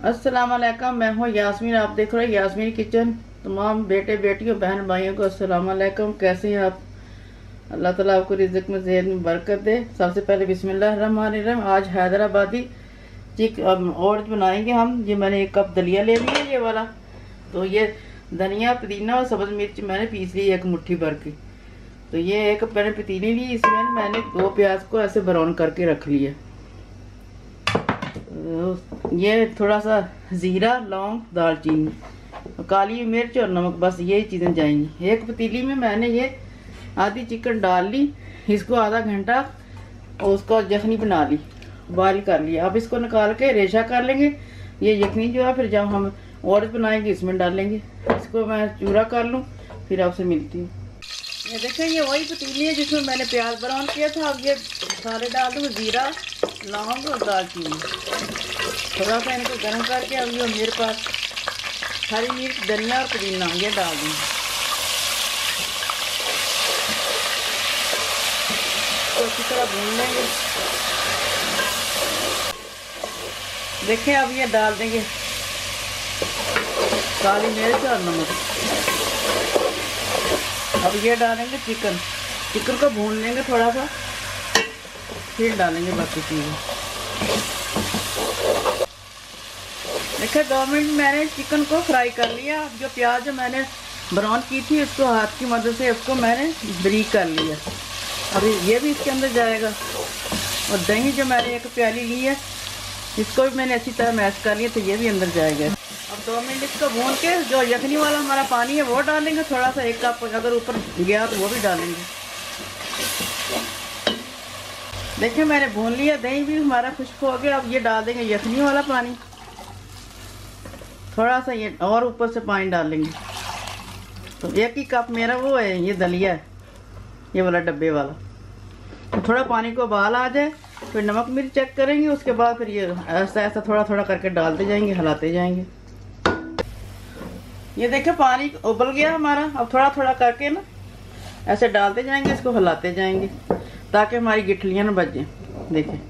अस्सलाम वालेकुम, मैं हूँ यास्मीन। आप देख रहे हैं यास्मीन किचन। तमाम बेटे बेटियों बहन भाइयों को अस्सलाम वालेकुम। कैसे हैं आप? अल्लाह ताला आपको रिज़्क़ में सेहत में बरकत दे। सबसे पहले बिस्मिल्लाहिर्रहमानिर्रहीम। आज हैदराबादी ओट्स बनाएंगे हम। ये मैंने 1 कप दलिया ले लिया ये वाला। तो ये धनिया पुदीना और सब्ज़ मिर्च मैंने पीस ली 1 मुट्ठी भर की। तो ये 1 मैंने पतीली ली, इसमें मैंने 2 प्याज को ऐसे ब्राउन करके रख लिया। ये थोड़ा सा ज़ीरा, लौंग, दालचीनी, काली मिर्च और नमक, बस यही चीज़ें जाएंगी। 1 पतीली में मैंने ये आधी चिकन डाल ली, इसको आधा घंटा और उसको यखनी बना ली, बॉयल कर लिया। अब इसको निकाल के रेशा कर लेंगे। ये यखनी जो है फिर जब हम ओट्स बनाएंगे इसमें डालेंगे। इसको मैं चूरा कर लूँ, फिर आपसे मिलती हूँ। ये देखें, ये वही पतीली है जिसमें मैंने प्याज ब्राउन किया था। अब ये सारे डाल दूँगा, ज़ीरा, लौंग और दालचीनी। थोड़ा सा इनको गर्म करके अब ये मेरे पास हरी मिर्च, धनिया और पुदीना ये डाल दूँगी। तो अच्छी तरह भून लेंगे। देखें, अब ये डाल देंगे काली मिर्च और नमक। अब ये डालेंगे चिकन को भून लेंगे थोड़ा सा, फिर डालेंगे बाकी चीज़ें। देखिए 2 मिनट मैंने चिकन को फ्राई कर लिया। अब जो प्याज मैंने ब्राउन की थी उसको हाथ की मदद से उसको मैंने ब्रीक कर लिया। अभी ये भी इसके अंदर जाएगा। और दही जो मैंने 1 प्याली ली है इसको भी मैंने अच्छी तरह मैश कर लिया, तो ये भी अंदर जाएगा। अब 2 मिनट इसको भून के जो यखनी वाला हमारा पानी है वो डालेंगे। थोड़ा सा 1 कप अगर ऊपर गया तो वो भी डालेंगे। देखिए मैंने भून लिया, दही भी हमारा खुश्क हो गया। अब ये डाल देंगे यखनी वाला पानी। थोड़ा सा ये और ऊपर से पानी डालेंगे। तो 1 ही कप मेरा वो है, ये दलिया है, ये वाला डब्बे वाला। तो थोड़ा पानी को उबाल आ जाए फिर नमक मिर्च चेक करेंगे। उसके बाद फिर ये ऐसा ऐसा थोड़ा थोड़ा करके डालते जाएंगे, हिलाते जाएंगे। ये देखिए पानी उबल गया हमारा। अब थोड़ा थोड़ा करके ना ऐसे डालते जाएंगे, इसको हिलाते जाएंगे ताकि हमारी गिठलियाँ ना बच जाएं। देखिए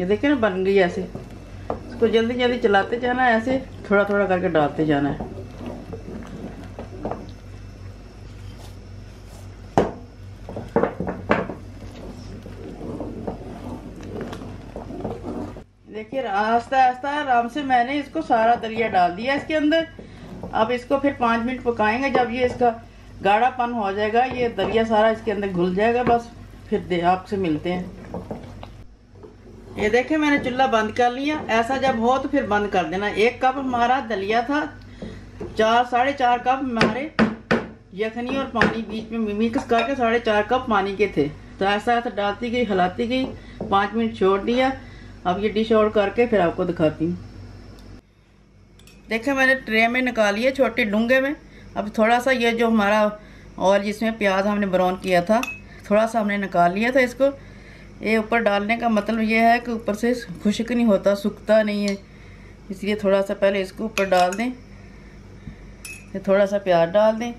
ये देखिए ना बन गई ऐसे। इसको जल्दी जल्दी चलाते जाना है, ऐसे थोड़ा थोड़ा करके डालते जाना है। देखिए आस्ता आस्ता आराम से मैंने इसको सारा दलिया डाल दिया इसके अंदर। अब इसको फिर 5 मिनट पकाएंगे। जब ये इसका गाढ़ापन हो जाएगा, ये दलिया सारा इसके अंदर घुल जाएगा, बस फिर आपसे मिलते हैं। ये देखें मैंने चूल्हा बंद कर लिया। ऐसा जब हो तो फिर बंद कर देना। 1 कप हमारा दलिया था, 4-4.5 कप हमारे यखनी और पानी बीच में मिक्स करके 4.5 कप पानी के थे। तो ऐसा ऐसा डालती गई, हिलाती गई, 5 मिनट छोड़ दिया। अब ये डिश आउट करके फिर आपको दिखाती हूँ। देखें मैंने ट्रे में निकाली है, छोटे डूंगे में। अब थोड़ा सा ये जो हमारा और जिसमें प्याज हमने ब्राउन किया था थोड़ा सा हमने निकाल लिया था। इसको ये ऊपर डालने का मतलब ये है कि ऊपर से खुश्क नहीं होता, सूखता नहीं है, इसलिए थोड़ा सा पहले इसको ऊपर डाल दें। फिर थोड़ा सा प्याज डाल दें।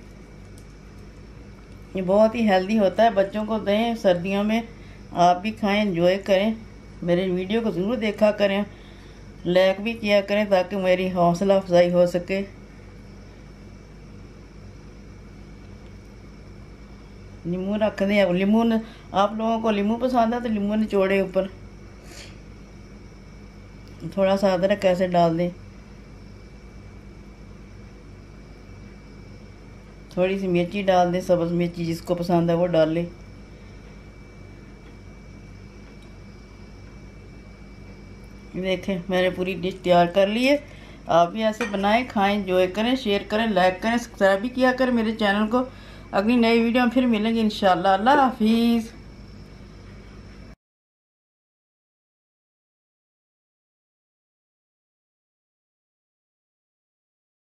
ये बहुत ही हेल्दी होता है, बच्चों को दें सर्दियों में। आप भी खाएं, एंजॉय करें। मेरे वीडियो को ज़रूर देखा करें, लाइक भी किया करें ताकि मेरी हौसला अफजाई हो सके। नींबू रख दें। अब नींबू, आप लोगों को नींबू पसंद है तो नींबू निचोड़े ऊपर। थोड़ा सा अदरक ऐसे डाल दें। थोड़ी सी मिर्ची डाल दें, सब्ज़ मिर्ची जिसको पसंद है वो डाल ले। देखें मैंने पूरी डिश तैयार कर ली है। आप भी ऐसे बनाएं, खाएं, एंजॉय करें, शेयर करें, लाइक करें, सब्सक्राइब भी किया करें मेरे चैनल को। अगली नई वीडियो में फिर मिलेंगे इंशाल्लाह। अल्लाह हाफिज़।